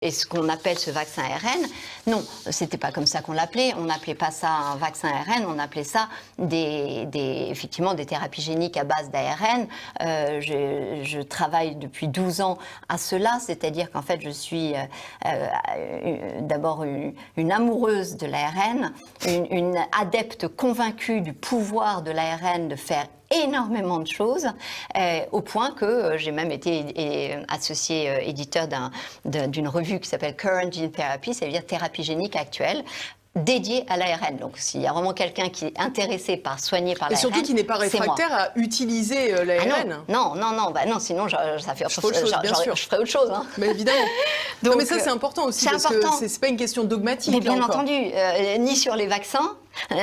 Et ce qu'on appelle ce vaccin ARN, non, c'était pas comme ça qu'on l'appelait. On n'appelait pas ça un vaccin ARN, on appelait ça effectivement des thérapies géniques à base d'ARN. Je travaille depuis 12 ans à cela, c'est-à-dire qu'en fait je suis d'abord une amoureuse de l'ARN, une adepte convaincue du pouvoir de l'ARN de faire énormément de choses, au point que j'ai même été associée éditeur d'une revue qui s'appelle Current Gene Therapy, c'est-à-dire thérapie génique actuelle, dédiée à l'ARN. Donc s'il y a vraiment quelqu'un qui est intéressé par soigner par l'ARN, et surtout qui n'est pas réfractaire à utiliser l'ARN. Ah non, sinon je ferais autre chose. Hein. Mais évidemment. Donc, non, mais ça c'est important aussi, parce que c'est pas une question dogmatique. Mais bien entendu, ni sur les vaccins,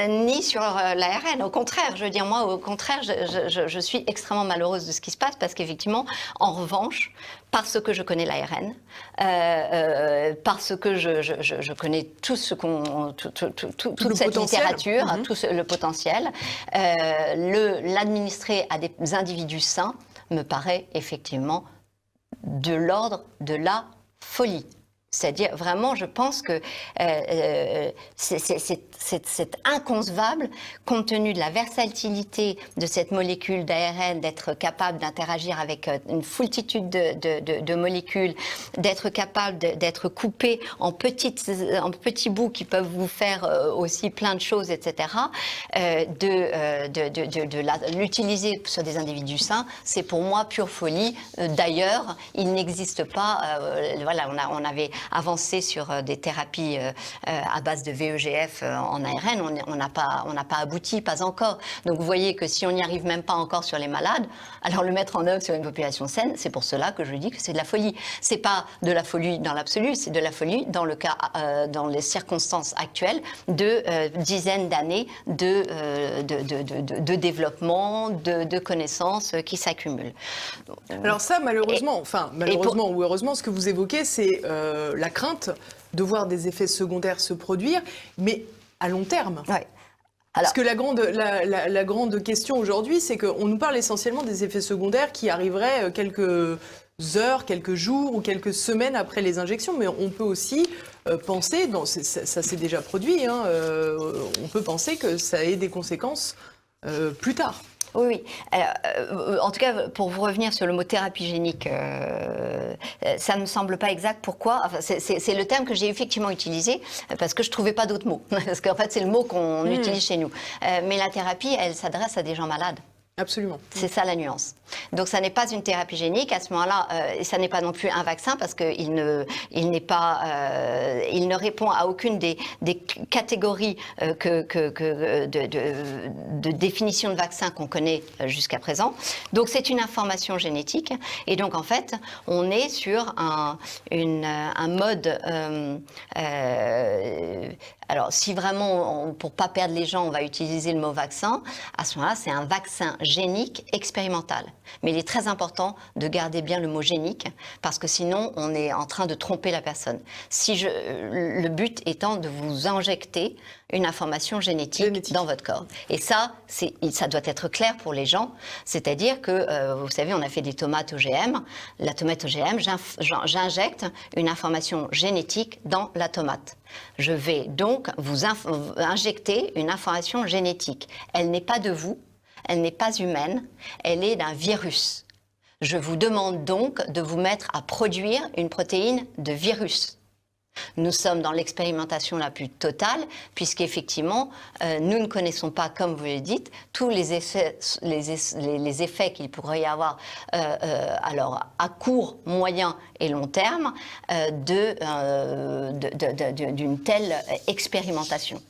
ni sur l'ARN. Au contraire, je veux dire, moi, au contraire, je suis extrêmement malheureuse de ce qui se passe, parce qu'effectivement, en revanche, parce que je connais l'ARN, parce que je connais tout ce toute cette littérature, tout le potentiel, l'administrer à des individus sains me paraît effectivement de l'ordre de la folie. C'est-à-dire, vraiment, je pense que c'est inconcevable, compte tenu de la versatilité de cette molécule d'ARN, d'être capable d'interagir avec une foultitude de molécules, d'être capable d'être coupé en petits bouts qui peuvent vous faire aussi plein de choses, etc. De l'utiliser sur des individus sains, c'est pour moi pure folie. D'ailleurs, il n'existe pas, voilà, on avait avancé sur des thérapies à base de VEGF en ARN, on n'a pas abouti, pas encore. Donc vous voyez que si on n'y arrive même pas encore sur les malades, alors le mettre en œuvre sur une population saine, c'est pour cela que je dis que c'est de la folie. C'est pas de la folie dans l'absolu, c'est de la folie dans le cas, dans les circonstances actuelles de dizaines d'années de développement, de connaissances qui s'accumulent. Alors ça, malheureusement, malheureusement ou heureusement, ce que vous évoquez, c'est la crainte de voir des effets secondaires se produire, mais à long terme. Ouais. Parce que la grande question aujourd'hui, c'est qu'on nous parle essentiellement des effets secondaires qui arriveraient quelques heures, quelques jours ou quelques semaines après les injections, mais on peut aussi penser, ça s'est déjà produit, hein, on peut penser que ça ait des conséquences plus tard. Oui. En tout cas, pour vous revenir sur le mot thérapie génique, ça ne me semble pas exact. Pourquoi? Enfin, c'est le terme que j'ai effectivement utilisé, parce que je ne trouvais pas d'autres mots. Parce qu'en fait, c'est le mot qu'on utilise chez nous. Mais la thérapie, elle s'adresse à des gens malades. Absolument. C'est ça la nuance. Donc ça n'est pas une thérapie génique. À ce moment-là, ça n'est pas non plus un vaccin, parce qu'il ne répond à aucune des catégories de définition de vaccin qu'on connaît jusqu'à présent. Donc c'est une information génétique. Et donc en fait, on est sur un mode... alors si vraiment, pour pas perdre les gens, on va utiliser le mot vaccin, à ce moment-là, c'est un vaccin génique expérimental. Mais il est très important de garder bien le mot génique, parce que sinon on est en train de tromper la personne. Le but étant de vous injecter une information génétique dans votre corps. Et ça doit être clair pour les gens. C'est-à-dire que, vous savez, on a fait des tomates OGM. La tomate OGM, j'injecte une information génétique dans la tomate. Je vais donc vous injecter une information génétique. Elle n'est pas de vous. Elle n'est pas humaine, elle est d'un virus. Je vous demande donc de vous mettre à produire une protéine de virus. Nous sommes dans l'expérimentation la plus totale, puisqu'effectivement, nous ne connaissons pas, comme vous le dites, tous les effets qu'il pourrait y avoir alors, à court, moyen et long terme d'une telle expérimentation.